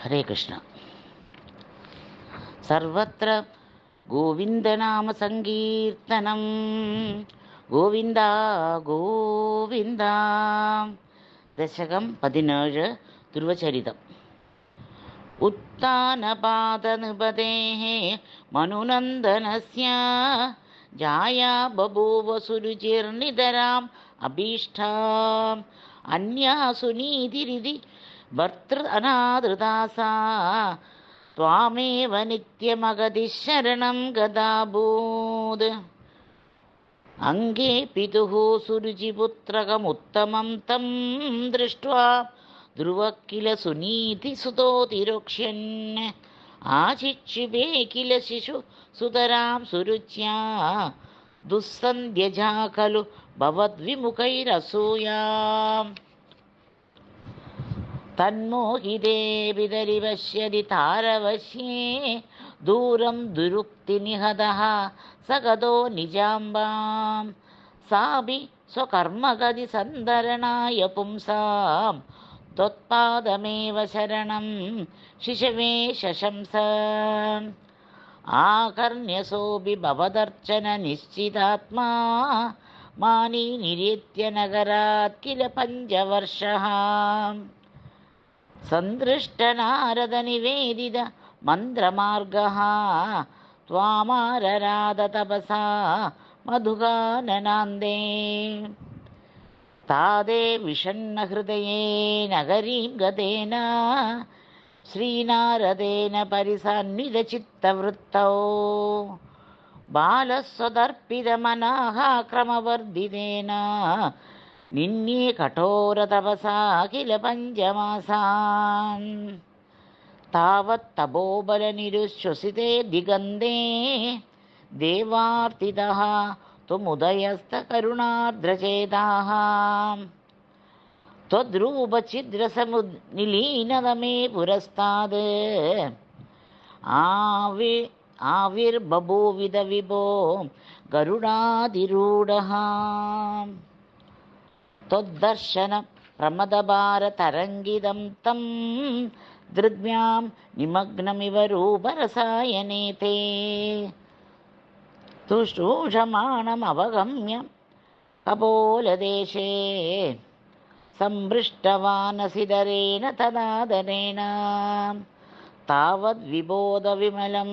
ഹരേ കൃഷ്ണ. സർവത്ര ഗോവിന്ദനാമ സങ്കീർത്തനം. ഗോവിന്ദ ഗോവിന്ദ. ദശകം 17 ധ്രുവചരിതം. ഉത്ഥാനപാതനിപതേഃ മനുനന്ദനസ്യ ജായാ ബഭൂവ സുരുചിർനിതരാം അഭീഷ്ടാം അന്യാസു നീതിരിതി ഭർതൃ അനാദൃതാസാ ത്വാമേവ നിത്യമഗതി ശരണം ഗതാഭൂത്. അംഗേ പിതുഃ സുരുചിപുത്രകമുത്തമം തം ദൃഷ്ട്വാ ധ്രുവ കില സുനീതിസുതോ തിരോക്ഷ്യൻ ആചിക്ഷിപേ കില ശിശു സുതരാം സുരുച്യാ ദുസ്സന്ധ്യജാ ഖലു ഭവദ്വിമുഖൈരസൂയാം. തന്മോഹിതേ പിതരി പശ്യതി താരവശ്യേ ദൂരം ദുരുക്തിനിഹതഃ സഗതോ നിജാംബാം സാപി സ്വകർമ്മഗതി സന്തരണായ പുംസാം ത്വത്പാദമേവ ശരണം ശിശവേ ശശംസ. ആകർണ്യസോऽപി ഭവദർച്ചന നിശ്ചിതാത്മാ മാനീ നിര്യേത്യ നഗരാത് കില പഞ്ചവർഷഃ. സന്ദൃഷ്ടനാരദ നിവേദിത മന്ത്രമാർഗഃ ത്വാമാരരാധ തപസാ മധുകാനനാന്ദേ. താദേ വിഷണ്ണ ഹൃദയേ നഗരീം ഗതേന ശ്രീനാരദേന പരിസാന്വിത ചിത്തവൃത്തൗ ബാലസ്വദർപ്പിതമനഃ ക്രമവർദ്ധിതേന നിന്യേ കഠോര തപസാ കില പഞ്ചമാസാൻ. താവത് തപോബലനിരുശ്വസിതേ ദിഗന്ധേ ദേവാർത്തിതഃ ത്വമുദയസ്തകരുണാർദ്രചേതാഃ. ത്വദ്രൂപഛിദ്രസമുനിലീനതമേ പുരസ്താദ് ആവിർബഭൂവിത വിഭോ ഗരുഡാതിരൂഢഃ. ത്വദ്ദർശന പ്രമദഭാരതരംഗിതം തം ദൃഗ്ഭ്യാം നിമഗ്നമിവ രൂപരസായനേ തേ തുഷ്ടൂഷമാണമവഗമ്യ കപോലദേശേ സംപൃഷ്ടവാനസിധരേണ തദാദരേണ താവദ്വിബോധവിമലം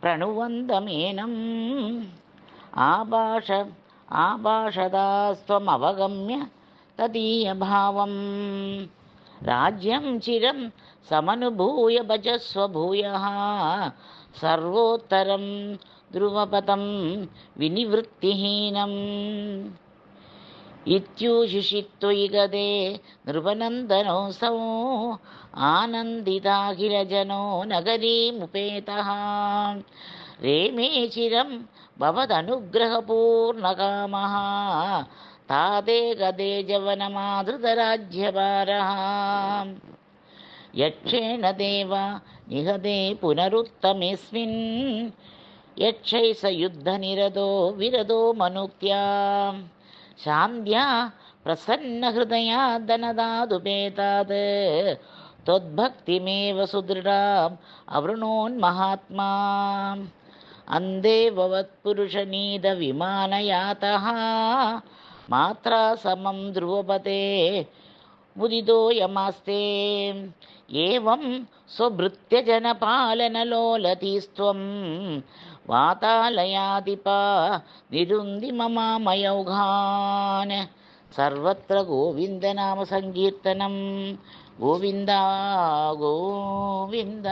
പ്രണുവന്തമേനം ആഭാഷദാസ്ത്വമവഗമ്യ തദീയഭാവം. രാജ്യം ചിരം സമനുഭൂയ ഭജസ്വ ഭൂയഃ സർവോത്തരം ധ്രുവപദം വിനിവൃത്തിഹീനം. ഇത്യൂഷിഷി ത്വയി ഗതേ നൃപനന്ദനോऽസൗ ആനന്ദിതാഖിലജനോ നഗരീമുപേതഃ. രേമേ ചിരം ഭവദനുഗ്രഹപൂർണകാമഃ താദേ ഗതേ ജവനമാധൃതരാജ്യഭാരഃ. യക്ഷേണ ദേവ നിഹതേ പുനരുത്തമേസ്മിൻ യക്ഷൈ സ യുദ്ധനിരതോ വിരതോ മനുക്ത്യാ ശാന്ത്യാ പ്രസന്നഹൃദയാ ധനദാതുപേതാത് ത്വദ്ഭക്തിമേവ സുദൃഢാം അവൃണോന്മഹാത്മാ. അന്തേ ഭവത്പുരുഷനീത വിമാനയാതഃ മാത്രാ സമം ധ്രുവപദേ മുദിതോയമാസ്തേ. ഏവം സ്വഭൃത്യജനപാലനലോലതീസ്ത്വം വാതാലയാധിപാ നിരുന്തി മമാമയൗഘാൻ. സർവത്ര ഗോവിന്ദനാമ സങ്കീർത്തനം. ഗോവിന്ദ ഗോവിന്ദ.